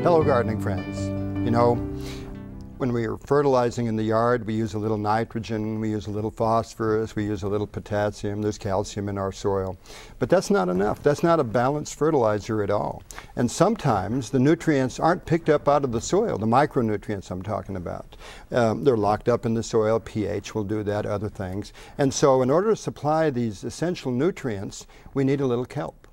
Hello, gardening friends. You know, when we are fertilizing in the yard, we use a little nitrogen, we use a little phosphorus, we use a little potassium, there's calcium in our soil. But that's not enough. That's not a balanced fertilizer at all. And sometimes the nutrients aren't picked up out of the soil, the micronutrients I'm talking about. They're locked up in the soil, pH will do that, other things. And so in order to supply these essential nutrients, we need a little kelp.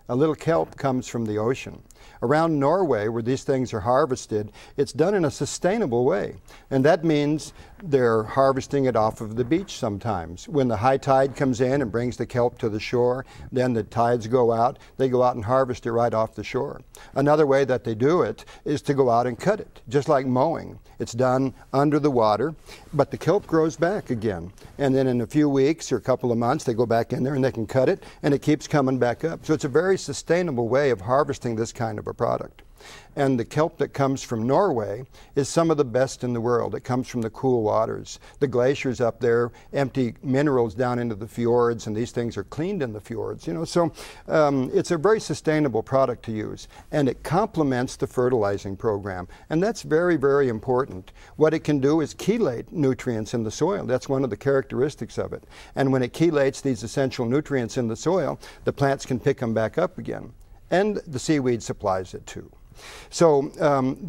A little kelp comes from the ocean. Around Norway, where these things are harvested, it's done in a sustainable way. And that means they're harvesting it off of the beach sometimes. When the high tide comes in and brings the kelp to the shore, then the tides go out, they go out and harvest it right off the shore. Another way that they do it is to go out and cut it, just like mowing. It's done under the water, but the kelp grows back again. And then in a few weeks or a couple of months, they go back in there and they can cut it, and it keeps coming back up. So it's a very sustainable way of harvesting this kind of a product. And the kelp that comes from Norway is some of the best in the world. It comes from the cool waters. The glaciers up there empty minerals down into the fjords, and these things are cleaned in the fjords. You know, so it's a very sustainable product to use, and it complements the fertilizing program, and that's very, very important. What it can do is chelate nutrients in the soil. That's one of the characteristics of it. And when it chelates these essential nutrients in the soil, the plants can pick them back up again. And the seaweed supplies it too. So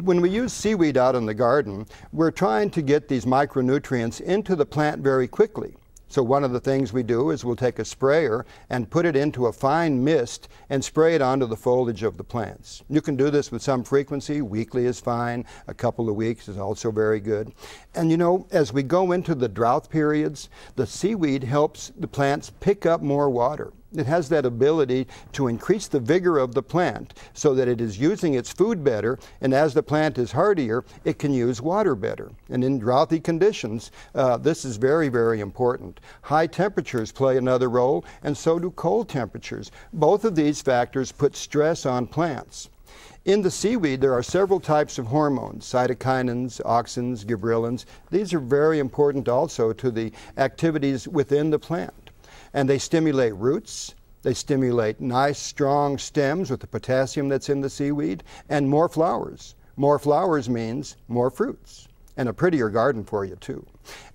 when we use seaweed out in the garden, we're trying to get these micronutrients into the plant very quickly. So one of the things we do is we'll take a sprayer and put it into a fine mist and spray it onto the foliage of the plants. You can do this with some frequency. Weekly is fine. A couple of weeks is also very good. And you know, as we go into the drought periods, the seaweed helps the plants pick up more water. It has that ability to increase the vigor of the plant so that it is using its food better, and as the plant is hardier, it can use water better. And in droughty conditions, this is very, very important. High temperatures play another role, and so do cold temperatures. Both of these factors put stress on plants. In the seaweed, there are several types of hormones, cytokinins, auxins, gibberellins. These are very important also to the activities within the plant. And they stimulate roots, they stimulate nice, strong stems with the potassium that's in the seaweed, and more flowers. More flowers means more fruits, and a prettier garden for you too.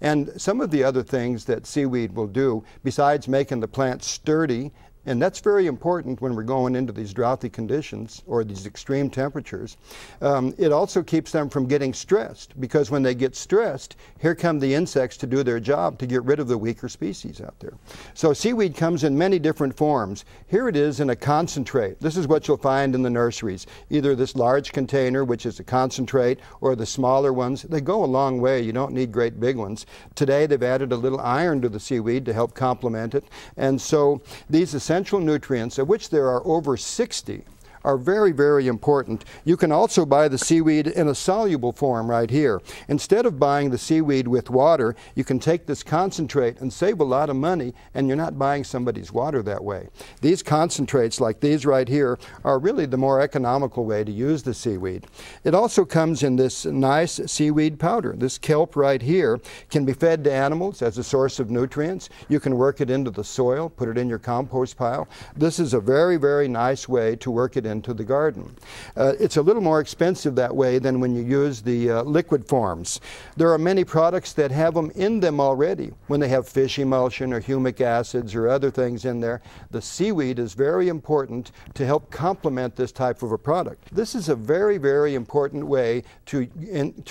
And some of the other things that seaweed will do, besides making the plant sturdy, and that's very important when we're going into these droughty conditions or these extreme temperatures. It also keeps them from getting stressed, because when they get stressed, here come the insects to do their job to get rid of the weaker species out there. So seaweed comes in many different forms. Here it is in a concentrate. This is what you'll find in the nurseries. Either this large container, which is a concentrate, or the smaller ones. They go a long way. You don't need great big ones. Today they've added a little iron to the seaweed to help complement it. And so these essential nutrients, of which there are over 60, are very, very important. You can also buy the seaweed in a soluble form right here. Instead of buying the seaweed with water, you can take this concentrate and save a lot of money, and you're not buying somebody's water that way. These concentrates, like these right here, are really the more economical way to use the seaweed. It also comes in this nice seaweed powder. This kelp right here can be fed to animals as a source of nutrients. You can work it into the soil, put it in your compost pile. This is a very, very nice way to work it into the garden. It's a little more expensive that way than when you use the liquid forms. There are many products that have them in them already. When they have fish emulsion or humic acids or other things in there, the seaweed is very important to help complement this type of a product. This is a very, very important way to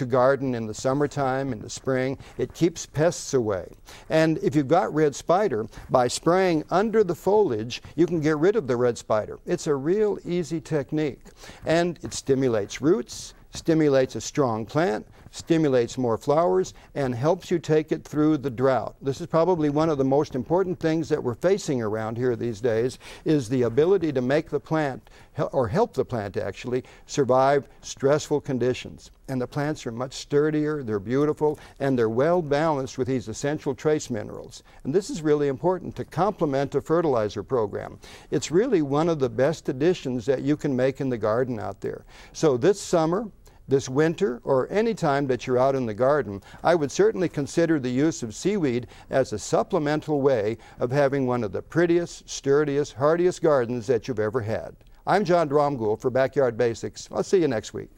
garden in the summertime, in the spring. It keeps pests away. And if you've got red spider, by spraying under the foliage, you can get rid of the red spider. It's a real easy technique, and it stimulates roots, stimulates a strong plant, stimulates more flowers, and helps you take it through the drought. This is probably one of the most important things that we're facing around here these days, is the ability to make the plant, or help the plant actually, survive stressful conditions. And the plants are much sturdier, they're beautiful, and they're well balanced with these essential trace minerals. And this is really important to complement a fertilizer program. It's really one of the best additions that you can make in the garden out there. So this summer, this winter, or any time that you're out in the garden, I would certainly consider the use of seaweed as a supplemental way of having one of the prettiest, sturdiest, hardiest gardens that you've ever had. I'm John Dromgoole for Backyard Basics. I'll see you next week.